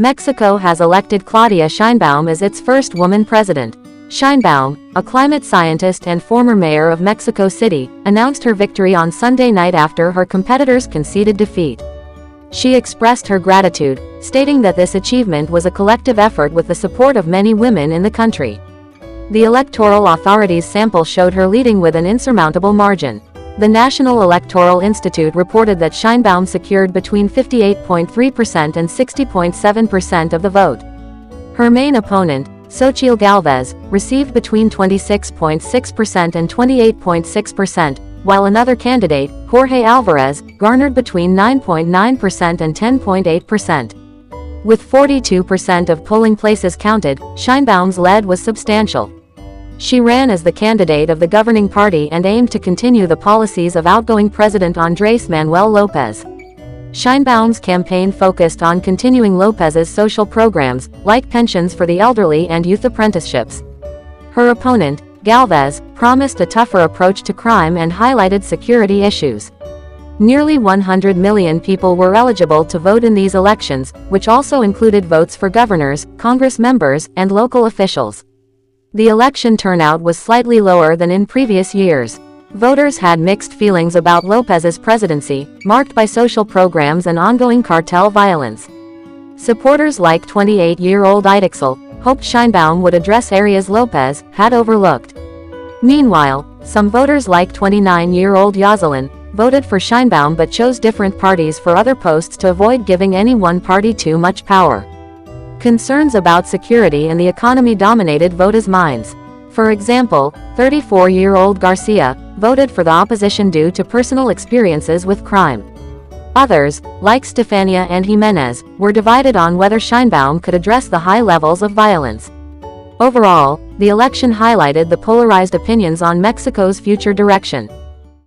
Mexico has elected Claudia Sheinbaum as its first woman president. Sheinbaum, a climate scientist and former mayor of Mexico City, announced her victory on Sunday night after her competitors conceded defeat. She expressed her gratitude, stating that this achievement was a collective effort with the support of many women in the country. The electoral authorities' sample showed her leading with an insurmountable margin. The National Electoral Institute reported that Sheinbaum secured between 58.3% and 60.7% of the vote. Her main opponent, Xochitl Gálvez, received between 26.6% and 28.6%, while another candidate, Jorge Alvarez, garnered between 9.9% and 10.8%. With 42% of polling places counted, Sheinbaum's lead was substantial. She ran as the candidate of the governing party and aimed to continue the policies of outgoing President Andrés Manuel López. Sheinbaum's campaign focused on continuing López's social programs, like pensions for the elderly and youth apprenticeships. Her opponent, Gálvez, promised a tougher approach to crime and highlighted security issues. Nearly 100 million people were eligible to vote in these elections, which also included votes for governors, Congress members, and local officials. The election turnout was slightly lower than in previous years. Voters had mixed feelings about López's presidency, marked by social programs and ongoing cartel violence. Supporters like 28-year-old Idixel hoped Sheinbaum would address areas López had overlooked. Meanwhile, some voters like 29-year-old Yoselin voted for Sheinbaum but chose different parties for other posts to avoid giving any one party too much power. Concerns about security and the economy dominated voters' minds. For example, 34-year-old Garcia voted for the opposition due to personal experiences with crime. Others, like Stefania and Jimenez, were divided on whether Sheinbaum could address the high levels of violence. Overall, the election highlighted the polarized opinions on Mexico's future direction.